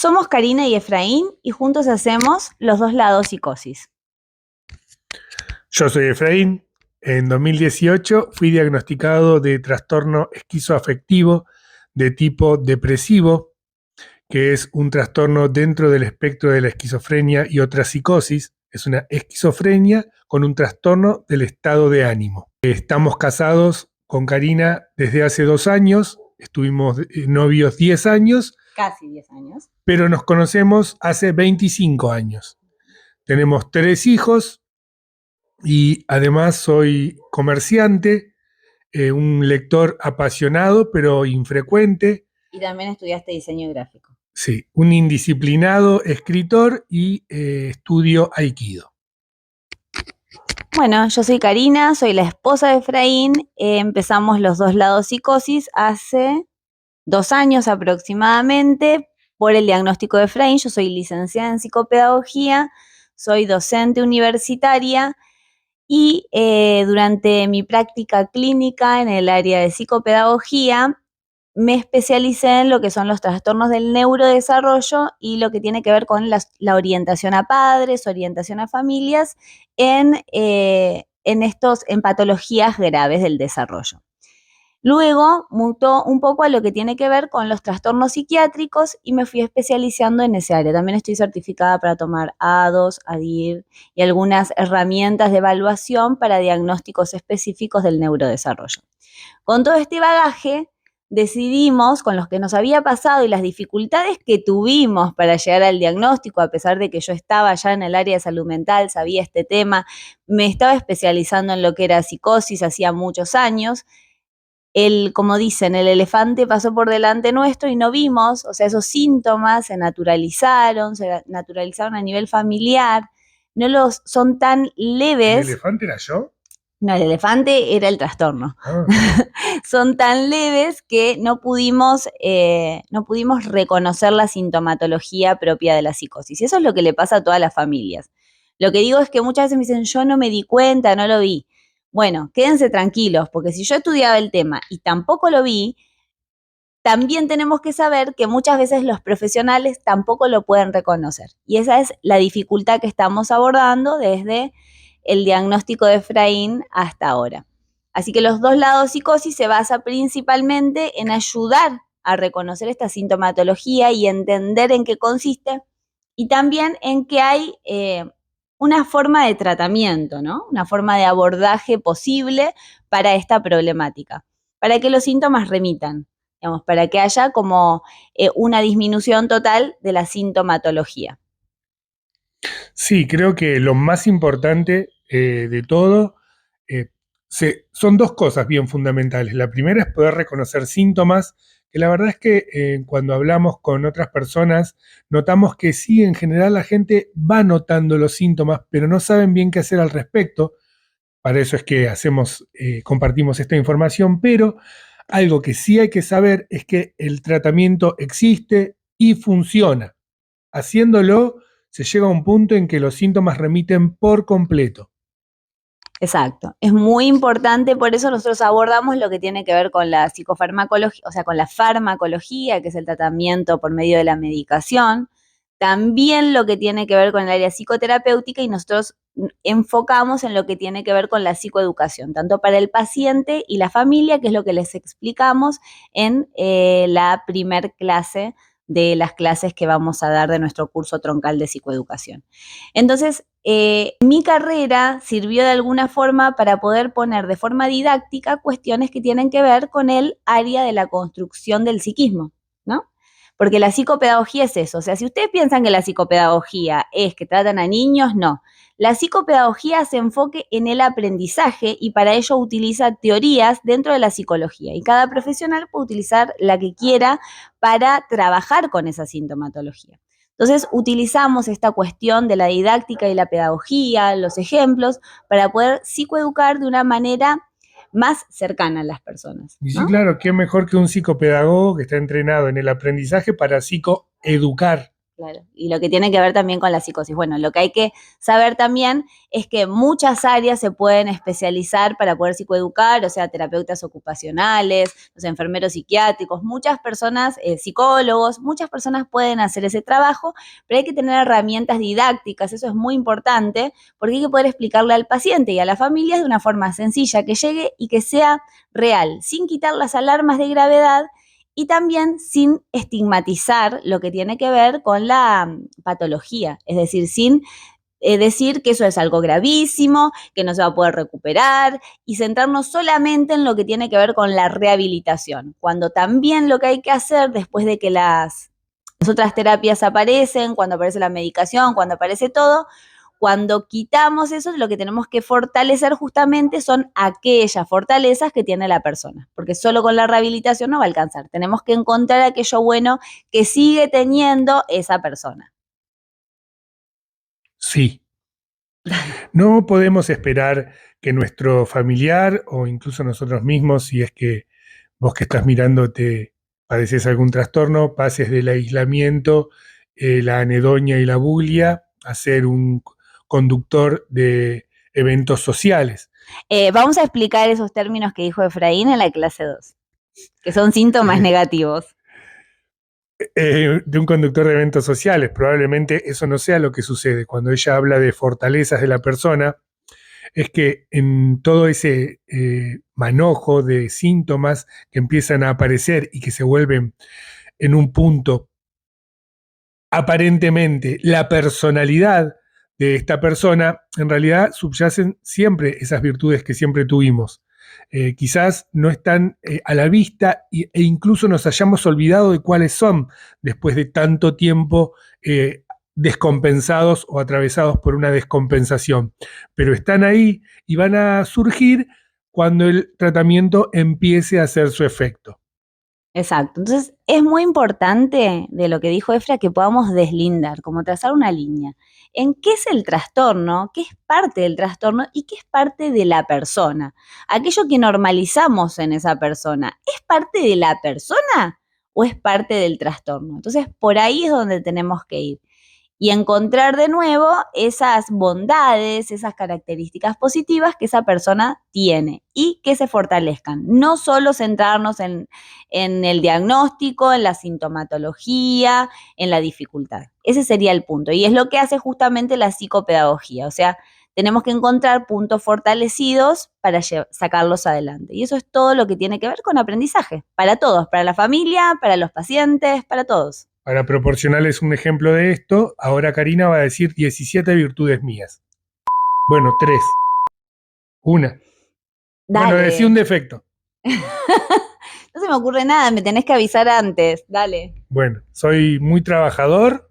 Somos Karina y Efraín y juntos hacemos Los Dos Lados Psicosis. Yo soy Efraín. En 2018 fui diagnosticado de trastorno esquizoafectivo de tipo depresivo, que es un trastorno dentro del espectro de la esquizofrenia y otra psicosis. Es una esquizofrenia con un trastorno del estado de ánimo. Estamos casados con Karina desde hace 2 años, estuvimos novios 10 años. Casi 10 años. Pero nos conocemos hace 25 años. Tenemos 3 hijos y además soy comerciante, un lector apasionado pero infrecuente. Y también estudiaste diseño gráfico. Sí, un indisciplinado escritor y estudio Aikido. Bueno, yo soy Karina, soy la esposa de Efraín. Empezamos Los Dos Lados Psicosis hace 2 años aproximadamente por el diagnóstico de Efraín. Yo soy licenciada en psicopedagogía, soy docente universitaria y durante mi práctica clínica en el área de psicopedagogía me especialicé en lo que son los trastornos del neurodesarrollo y lo que tiene que ver con la orientación a padres, orientación a familias en patologías graves del desarrollo. Luego mutó un poco a lo que tiene que ver con los trastornos psiquiátricos y me fui especializando en ese área. También estoy certificada para tomar A2, ADIR y algunas herramientas de evaluación para diagnósticos específicos del neurodesarrollo. Con todo este bagaje, decidimos, con los que nos había pasado y las dificultades que tuvimos para llegar al diagnóstico, a pesar de que yo estaba ya en el área de salud mental, sabía este tema, me estaba especializando en lo que era psicosis hacía muchos años. Como dicen, el elefante pasó por delante nuestro y no vimos, o sea, esos síntomas se naturalizaron a nivel familiar, son tan leves. ¿El elefante era yo? No, el elefante era el trastorno. Son tan leves que no pudimos reconocer la sintomatología propia de la psicosis. Y eso es lo que le pasa a todas las familias. Lo que digo es que muchas veces me dicen, yo no me di cuenta, no lo vi. Bueno, quédense tranquilos, porque si yo estudiaba el tema y tampoco lo vi, también tenemos que saber que muchas veces los profesionales tampoco lo pueden reconocer. Y esa es la dificultad que estamos abordando desde el diagnóstico de Efraín hasta ahora. Así que Los Dos Lados Psicosis se basa principalmente en ayudar a reconocer esta sintomatología y entender en qué consiste, y también en que hay una forma de tratamiento, ¿no? Una forma de abordaje posible para esta problemática, para que los síntomas remitan, digamos, para que haya como una disminución total de la sintomatología. Sí, creo que lo más importante de todo son 2 cosas bien fundamentales. La primera es poder reconocer síntomas, que la verdad es que cuando hablamos con otras personas notamos que sí, en general la gente va notando los síntomas, pero no saben bien qué hacer al respecto. Para eso es que compartimos esta información, pero algo que sí hay que saber es que el tratamiento existe y funciona. Haciéndolo, se llega a un punto en que los síntomas remiten por completo. Exacto, es muy importante, por eso nosotros abordamos lo que tiene que ver con la psicofarmacología, o sea, con la farmacología, que es el tratamiento por medio de la medicación, también lo que tiene que ver con el área psicoterapéutica, y nosotros enfocamos en lo que tiene que ver con la psicoeducación, tanto para el paciente y la familia, que es lo que les explicamos en la primer clase de las clases que vamos a dar de nuestro curso troncal de psicoeducación. Entonces, mi carrera sirvió de alguna forma para poder poner de forma didáctica cuestiones que tienen que ver con el área de la construcción del psiquismo, ¿no? Porque la psicopedagogía es eso. O sea, si ustedes piensan que la psicopedagogía es que tratan a niños, no. La psicopedagogía se enfoque en el aprendizaje y para ello utiliza teorías dentro de la psicología. Y cada profesional puede utilizar la que quiera para trabajar con esa sintomatología. Entonces, utilizamos esta cuestión de la didáctica y la pedagogía, los ejemplos, para poder psicoeducar de una manera más cercana a las personas, ¿no? Y sí, claro, qué mejor que un psicopedagogo que está entrenado en el aprendizaje para psicoeducar. Claro, y lo que tiene que ver también con la psicosis. Bueno, lo que hay que saber también es que muchas áreas se pueden especializar para poder psicoeducar, o sea, terapeutas ocupacionales, los enfermeros psiquiátricos, muchas personas, psicólogos, muchas personas pueden hacer ese trabajo, pero hay que tener herramientas didácticas, eso es muy importante, porque hay que poder explicarle al paciente y a la familia de una forma sencilla, que llegue y que sea real, sin quitar las alarmas de gravedad y también sin estigmatizar lo que tiene que ver con la patología, es decir, sin decir que eso es algo gravísimo, que no se va a poder recuperar y centrarnos solamente en lo que tiene que ver con la rehabilitación, cuando también lo que hay que hacer después de que las otras terapias aparecen, cuando aparece la medicación, cuando aparece todo, cuando quitamos eso, lo que tenemos que fortalecer justamente son aquellas fortalezas que tiene la persona, porque solo con la rehabilitación no va a alcanzar. Tenemos que encontrar aquello bueno que sigue teniendo esa persona. Sí, no podemos esperar que nuestro familiar o incluso nosotros mismos, si es que vos que estás mirando te padeces algún trastorno, pases del aislamiento, la anedonia y la bulia a ser un conductor de eventos sociales. Vamos a explicar esos términos que dijo Efraín en la clase 2, que son síntomas Eh, negativos. de un conductor de eventos sociales. Probablemente eso no sea lo que sucede. Cuando ella habla de fortalezas de la persona, es que en todo ese manojo de síntomas que empiezan a aparecer y que se vuelven en un punto aparentemente la personalidad de esta persona, en realidad subyacen siempre esas virtudes que siempre tuvimos. Quizás no están a la vista e incluso nos hayamos olvidado de cuáles son después de tanto tiempo descompensados o atravesados por una descompensación. Pero están ahí y van a surgir cuando el tratamiento empiece a hacer su efecto. Exacto. Entonces, es muy importante de lo que dijo Efra que podamos deslindar, como trazar una línea en qué es el trastorno, qué es parte del trastorno y qué es parte de la persona. Aquello que normalizamos en esa persona, ¿es parte de la persona o es parte del trastorno? Entonces, por ahí es donde tenemos que ir y encontrar de nuevo esas bondades, esas características positivas que esa persona tiene y que se fortalezcan. No solo centrarnos en el diagnóstico, en la sintomatología, en la dificultad. Ese sería el punto. Y es lo que hace justamente la psicopedagogía. O sea, tenemos que encontrar puntos fortalecidos para sacarlos adelante. Y eso es todo lo que tiene que ver con aprendizaje, para todos, para la familia, para los pacientes, para todos. Para proporcionarles un ejemplo de esto, ahora Karina va a decir 17 virtudes mías. Bueno, 3. Una. Bueno, decí un Dale. defecto. No se me ocurre nada, me tenés que avisar antes. Dale. Bueno, soy muy trabajador.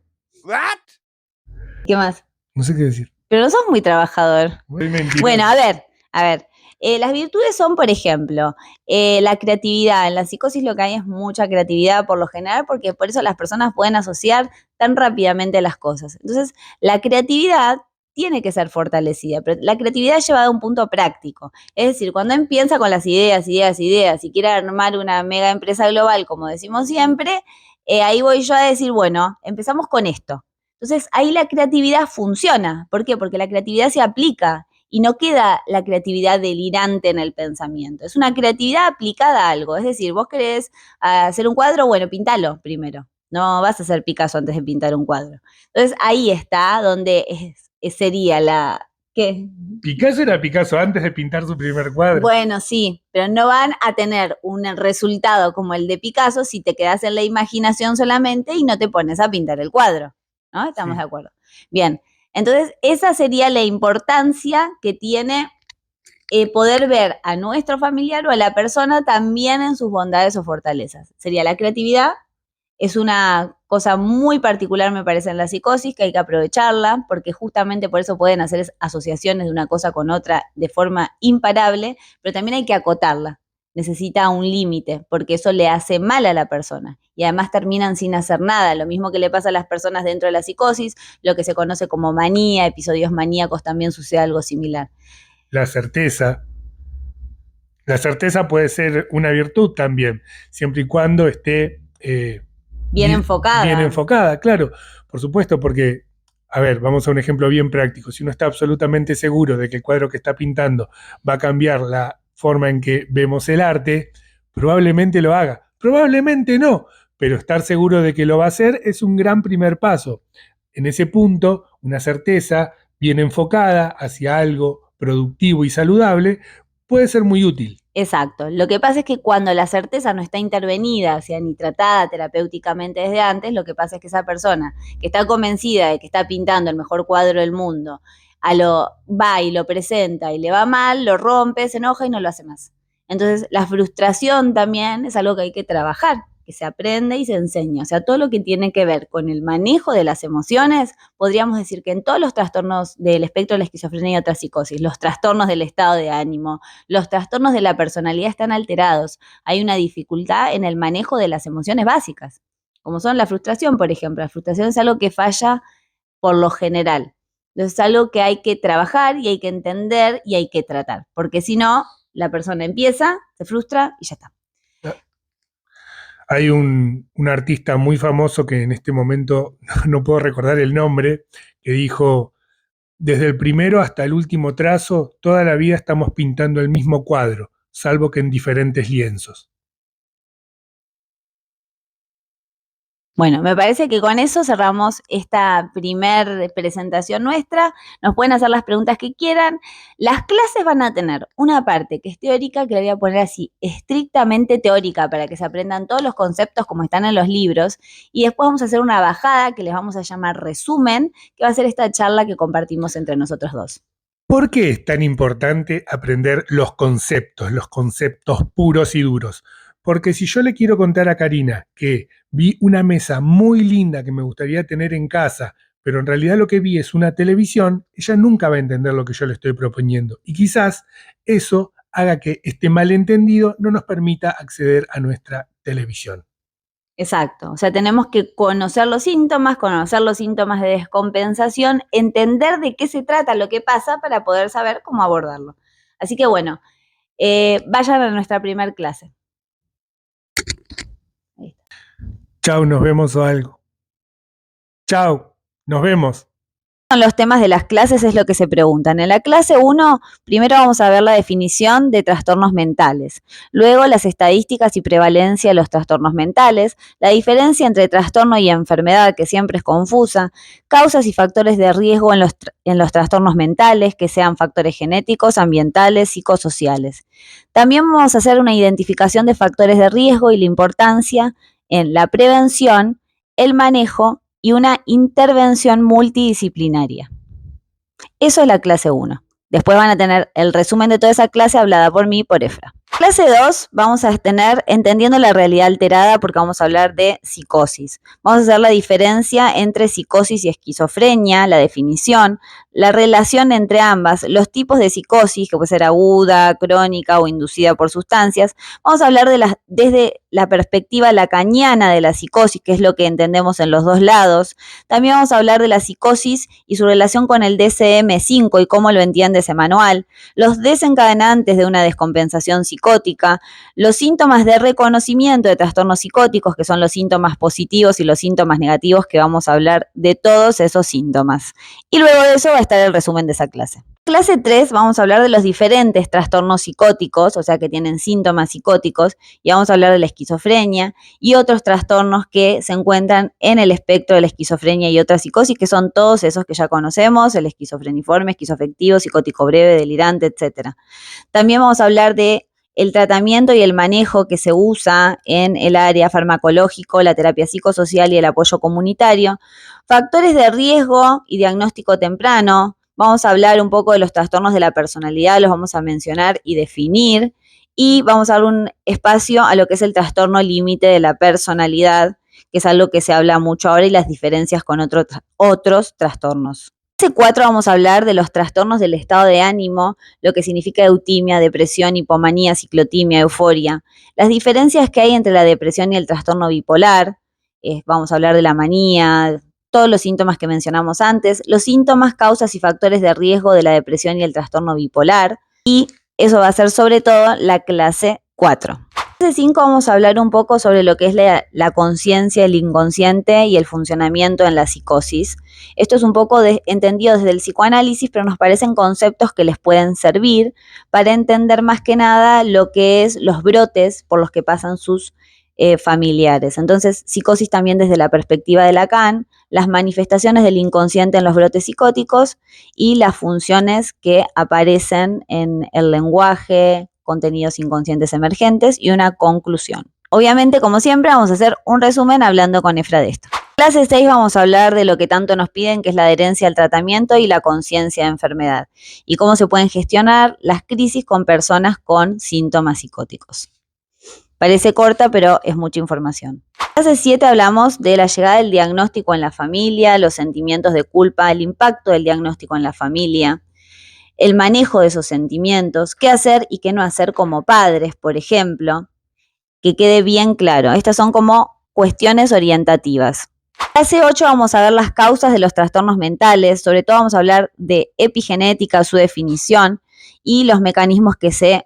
¿Qué más? No sé qué decir. Pero no sos muy trabajador. Soy mentiroso. Bueno, a ver. Las virtudes son, por ejemplo, la creatividad. En la psicosis lo que hay es mucha creatividad por lo general, porque por eso las personas pueden asociar tan rápidamente las cosas. Entonces, la creatividad tiene que ser fortalecida, pero la creatividad llevada a un punto práctico. Es decir, cuando empieza con las ideas, y quiere armar una mega empresa global, como decimos siempre, ahí voy yo a decir, bueno, empezamos con esto. Entonces, ahí la creatividad funciona. ¿Por qué? Porque la creatividad se aplica y no queda la creatividad delirante en el pensamiento. Es una creatividad aplicada a algo. Es decir, vos querés hacer un cuadro, bueno, pintalo primero. No vas a hacer Picasso antes de pintar un cuadro. Entonces, ahí está donde sería la... ¿Qué? Picasso era Picasso antes de pintar su primer cuadro. Bueno, sí, pero no van a tener un resultado como el de Picasso si te quedas en la imaginación solamente y no te pones a pintar el cuadro. ¿No? ¿Estamos de acuerdo? Bien, entonces esa sería la importancia que tiene poder ver a nuestro familiar o a la persona también en sus bondades o fortalezas. Sería la creatividad, es una cosa muy particular, me parece, en la psicosis, que hay que aprovecharla, porque justamente por eso pueden hacer asociaciones de una cosa con otra de forma imparable, pero también hay que acotarla. Necesita un límite, porque eso le hace mal a la persona. Y además terminan sin hacer nada. Lo mismo que le pasa a las personas dentro de la psicosis, lo que se conoce como manía, episodios maníacos, también sucede algo similar. La certeza. La certeza puede ser una virtud también, siempre y cuando esté Bien enfocada. Bien enfocada, claro, por supuesto, porque, a ver, vamos a un ejemplo bien práctico. Si uno está absolutamente seguro de que el cuadro que está pintando va a cambiar la forma en que vemos el arte, probablemente lo haga. Probablemente no, pero estar seguro de que lo va a hacer es un gran primer paso. En ese punto, una certeza bien enfocada hacia algo productivo y saludable puede ser muy útil. Exacto. Lo que pasa es que cuando la certeza no está intervenida, o sea, ni tratada terapéuticamente desde antes, lo que pasa es que esa persona que está convencida de que está pintando el mejor cuadro del mundo, va y lo presenta y le va mal, lo rompe, se enoja y no lo hace más. Entonces, la frustración también es algo que hay que trabajar, que se aprende y se enseña. O sea, todo lo que tiene que ver con el manejo de las emociones, podríamos decir que en todos los trastornos del espectro de la esquizofrenia y otras psicosis, los trastornos del estado de ánimo, los trastornos de la personalidad están alterados. Hay una dificultad en el manejo de las emociones básicas, como son la frustración, por ejemplo. La frustración es algo que falla por lo general. Entonces es algo que hay que trabajar y hay que entender y hay que tratar, porque si no, la persona empieza, se frustra y ya está. Hay un artista muy famoso que en este momento no puedo recordar el nombre, que dijo, desde el primero hasta el último trazo, toda la vida estamos pintando el mismo cuadro, salvo que en diferentes lienzos. Bueno, me parece que con eso cerramos esta primer presentación nuestra. Nos pueden hacer las preguntas que quieran. Las clases van a tener una parte que es teórica, que la voy a poner así, estrictamente teórica, para que se aprendan todos los conceptos como están en los libros. Y después vamos a hacer una bajada que les vamos a llamar resumen, que va a ser esta charla que compartimos entre nosotros dos. ¿Por qué es tan importante aprender los conceptos puros y duros? Porque si yo le quiero contar a Karina que vi una mesa muy linda que me gustaría tener en casa, pero en realidad lo que vi es una televisión, ella nunca va a entender lo que yo le estoy proponiendo. Y quizás eso haga que este malentendido no nos permita acceder a nuestra televisión. Exacto, o sea, tenemos que conocer los síntomas de descompensación, entender de qué se trata lo que pasa para poder saber cómo abordarlo. Así que bueno, vayan a nuestra primera clase. Chau, nos vemos o algo. Chau, nos vemos. Los temas de las clases es lo que se preguntan. En la clase 1, primero vamos a ver la definición de trastornos mentales, luego las estadísticas y prevalencia de los trastornos mentales, la diferencia entre trastorno y enfermedad, que siempre es confusa, causas y factores de riesgo en los trastornos mentales, que sean factores genéticos, ambientales, psicosociales. También vamos a hacer una identificación de factores de riesgo y la importancia en la prevención, el manejo y una intervención multidisciplinaria. Eso es la clase 1. Después van a tener el resumen de toda esa clase hablada por mí y por Efra. Clase 2 vamos a tener entendiendo la realidad alterada, porque vamos a hablar de psicosis. Vamos a hacer la diferencia entre psicosis y esquizofrenia, la definición, la relación entre ambas, los tipos de psicosis, que puede ser aguda, crónica o inducida por sustancias. Vamos a hablar desde la perspectiva lacaniana de la psicosis, que es lo que entendemos en los dos lados. También vamos a hablar de la psicosis y su relación con el DSM-5 y cómo lo entiende ese manual, los desencadenantes de una descompensación psicótica, los síntomas de reconocimiento de trastornos psicóticos, que son los síntomas positivos y los síntomas negativos, que vamos a hablar de todos esos síntomas. Y luego de eso va a estar el resumen de esa clase. Clase 3 vamos a hablar de los diferentes trastornos psicóticos, o sea que tienen síntomas psicóticos, y vamos a hablar de la esquizofrenia y otros trastornos que se encuentran en el espectro de la esquizofrenia y otras psicosis, que son todos esos que ya conocemos, el esquizofreniforme, esquizoafectivo, psicótico breve, delirante, etc. También vamos a hablar de el tratamiento y el manejo que se usa en el área farmacológico, la terapia psicosocial y el apoyo comunitario, factores de riesgo y diagnóstico temprano. Vamos a hablar un poco de los trastornos de la personalidad, los vamos a mencionar y definir, y vamos a dar un espacio a lo que es el trastorno límite de la personalidad, que es algo que se habla mucho ahora, y las diferencias con otros trastornos. En clase 4 vamos a hablar de los trastornos del estado de ánimo, lo que significa eutimia, depresión, hipomanía, ciclotimia, euforia, las diferencias que hay entre la depresión y el trastorno bipolar. Vamos a hablar de la manía, todos los síntomas que mencionamos antes, los síntomas, causas y factores de riesgo de la depresión y el trastorno bipolar, y eso va a ser sobre todo la clase 4. En clase 5 vamos a hablar un poco sobre lo que es la conciencia, el inconsciente y el funcionamiento en la psicosis. Esto es un poco entendido desde el psicoanálisis, pero nos parecen conceptos que les pueden servir para entender más que nada lo que es los brotes por los que pasan sus familiares. Entonces, psicosis también desde la perspectiva de Lacan, las manifestaciones del inconsciente en los brotes psicóticos y las funciones que aparecen en el lenguaje, contenidos inconscientes emergentes y una conclusión. Obviamente, como siempre, vamos a hacer un resumen hablando con Efra de esto. En clase 6 vamos a hablar de lo que tanto nos piden, que es la adherencia al tratamiento y la conciencia de enfermedad, y cómo se pueden gestionar las crisis con personas con síntomas psicóticos. Parece corta, pero es mucha información. En clase 7 hablamos de la llegada del diagnóstico en la familia, los sentimientos de culpa, el impacto del diagnóstico en la familia, el manejo de esos sentimientos, qué hacer y qué no hacer como padres, por ejemplo, que quede bien claro. Estas son como cuestiones orientativas. En clase 8 vamos a ver las causas de los trastornos mentales, sobre todo vamos a hablar de epigenética, su definición y los mecanismos que se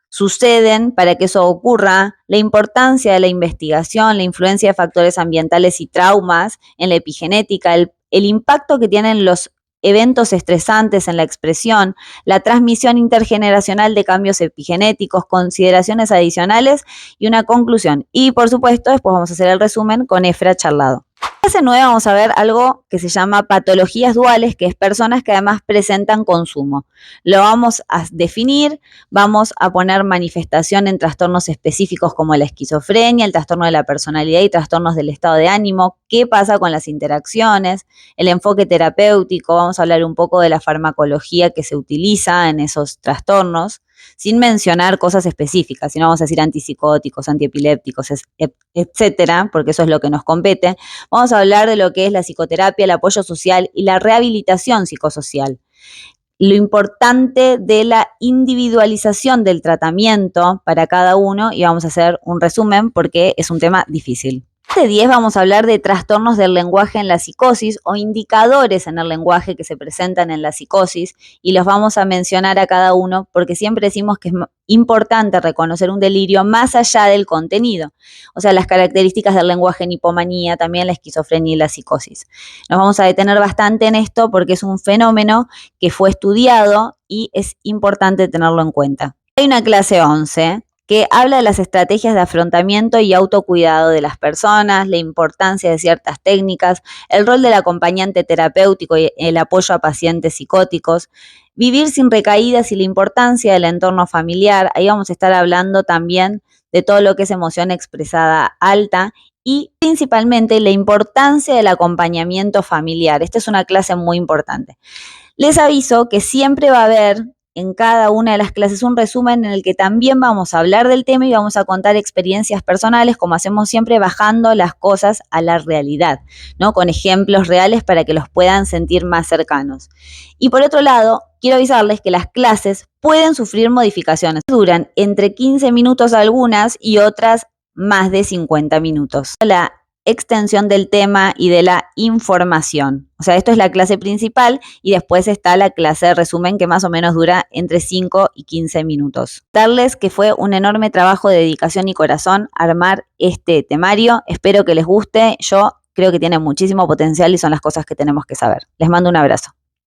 suceden para que eso ocurra, la importancia de la investigación, la influencia de factores ambientales y traumas en la epigenética, el impacto que tienen los eventos estresantes en la expresión, la transmisión intergeneracional de cambios epigenéticos, consideraciones adicionales y una conclusión. Y por supuesto, después vamos a hacer el resumen con Efra charlado. En clase 9 vamos a ver algo que se llama patologías duales, que es personas que además presentan consumo. Lo vamos a definir, vamos a poner manifestación en trastornos específicos como la esquizofrenia, el trastorno de la personalidad y trastornos del estado de ánimo, qué pasa con las interacciones, el enfoque terapéutico, vamos a hablar un poco de la farmacología que se utiliza en esos trastornos, sin mencionar cosas específicas, sino vamos a decir antipsicóticos, antiepilépticos, etcétera, porque eso es lo que nos compete. Vamos a hablar de lo que es la psicoterapia, el apoyo social y la rehabilitación psicosocial. Lo importante de la individualización del tratamiento para cada uno, y vamos a hacer un resumen porque es un tema difícil. En este 10 vamos a hablar de trastornos del lenguaje en la psicosis o indicadores en el lenguaje que se presentan en la psicosis, y los vamos a mencionar a cada uno porque siempre decimos que es importante reconocer un delirio más allá del contenido, o sea, las características del lenguaje en hipomanía, también la esquizofrenia y la psicosis. Nos vamos a detener bastante en esto porque es un fenómeno que fue estudiado y es importante tenerlo en cuenta. Hay una clase 11 que habla de las estrategias de afrontamiento y autocuidado de las personas, la importancia de ciertas técnicas, el rol del acompañante terapéutico y el apoyo a pacientes psicóticos, vivir sin recaídas y la importancia del entorno familiar. Ahí vamos a estar hablando también de todo lo que es emoción expresada alta y principalmente la importancia del acompañamiento familiar. Esta es una clase muy importante. Les aviso que siempre va a haber en cada una de las clases un resumen en el que también vamos a hablar del tema y vamos a contar experiencias personales, como hacemos siempre, bajando las cosas a la realidad, ¿no? Con ejemplos reales para que los puedan sentir más cercanos. Y por otro lado, quiero avisarles que las clases pueden sufrir modificaciones. Duran entre 15 minutos algunas y otras más de 50 minutos. La extensión del tema y de la información. O sea, esto es la clase principal y después está la clase de resumen que más o menos dura entre 5 y 15 minutos. Darles que fue un enorme trabajo de dedicación y corazón armar este temario. Espero que les guste. Yo creo que tiene muchísimo potencial y son las cosas que tenemos que saber. Les mando un abrazo.